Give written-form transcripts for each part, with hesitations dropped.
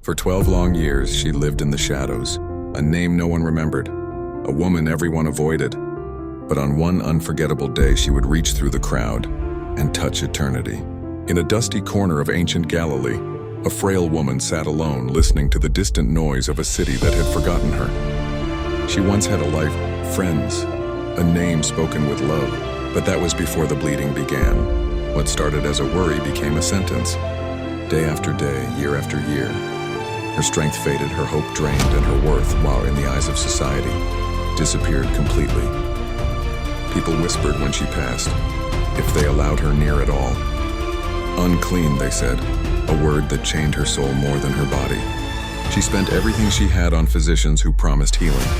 For 12 long years, she lived in the shadows, a name no one remembered, a woman everyone avoided. But on one unforgettable day, she would reach through the crowd and touch eternity. In a dusty corner of ancient Galilee, a frail woman sat alone, listening to the distant noise of a city that had forgotten her. She once had a life, friends, a name spoken with love, but that was before the bleeding began. What started as a worry became a sentence. Day after day, year after year, her strength faded, her hope drained, and her worth, while in the eyes of society, disappeared completely. People whispered when she passed, if they allowed her near at all. Unclean, they said, a word that chained her soul more than her body. She spent everything she had on physicians who promised healing,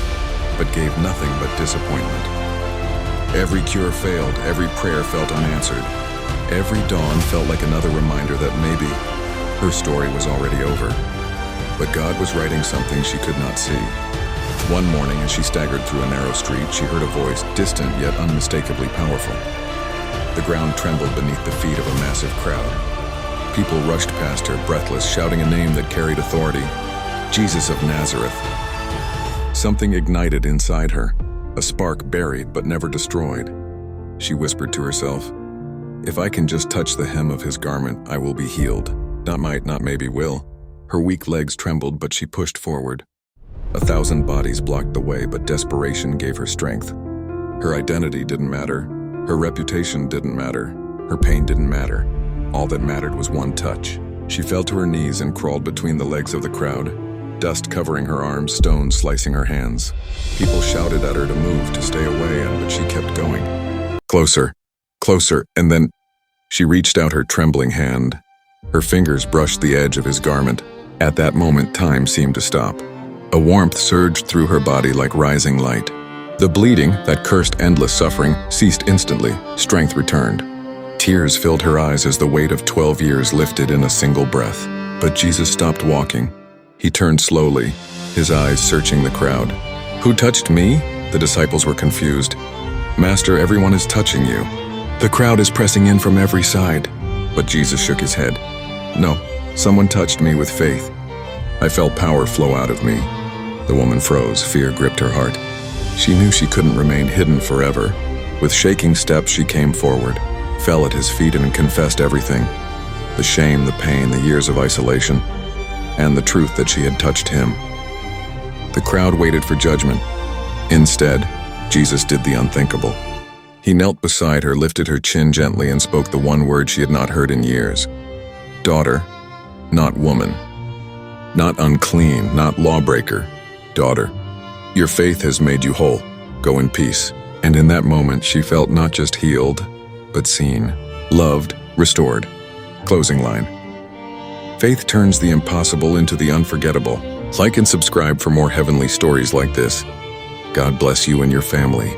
but gave nothing but disappointment. Every cure failed, every prayer felt unanswered. Every dawn felt like another reminder that maybe her story was already over. But God was writing something she could not see. One morning, as she staggered through a narrow street, she heard a voice, distant yet unmistakably powerful. The ground trembled beneath the feet of a massive crowd. People rushed past her, breathless, shouting a name that carried authority, Jesus of Nazareth. Something ignited inside her, a spark buried but never destroyed. She whispered to herself, if I can just touch the hem of his garment, I will be healed. Not might, not maybe will. Her weak legs trembled, but she pushed forward. 1,000 bodies blocked the way, but desperation gave her strength. Her identity didn't matter. Her reputation didn't matter. Her pain didn't matter. All that mattered was one touch. She fell to her knees and crawled between the legs of the crowd, dust covering her arms, stones slicing her hands. People shouted at her to move, to stay away, but she kept going. Closer, closer, and then she reached out her trembling hand. Her fingers brushed the edge of his garment. At that moment, time seemed to stop. A warmth surged through her body like rising light. The bleeding, that cursed endless suffering, ceased instantly. Strength returned. Tears filled her eyes as the weight of 12 years lifted in a single breath. But Jesus stopped walking. He turned slowly, his eyes searching the crowd. Who touched me? The disciples were confused. Master, everyone is touching you. The crowd is pressing in from every side. But Jesus shook his head. No, someone touched me with faith. I felt power flow out of me. The woman froze, fear gripped her heart. She knew she couldn't remain hidden forever. With shaking steps, she came forward, fell at his feet and confessed everything. The shame, the pain, the years of isolation, and the truth that she had touched him. The crowd waited for judgment. Instead, Jesus did the unthinkable. He knelt beside her, lifted her chin gently, and spoke the one word she had not heard in years. Daughter, not woman. Not unclean, not lawbreaker. Daughter, your faith has made you whole. Go in peace. And in that moment, she felt not just healed, but seen, loved, restored. Closing line. Faith turns the impossible into the unforgettable. Like and subscribe for more heavenly stories like this. God bless you and your family.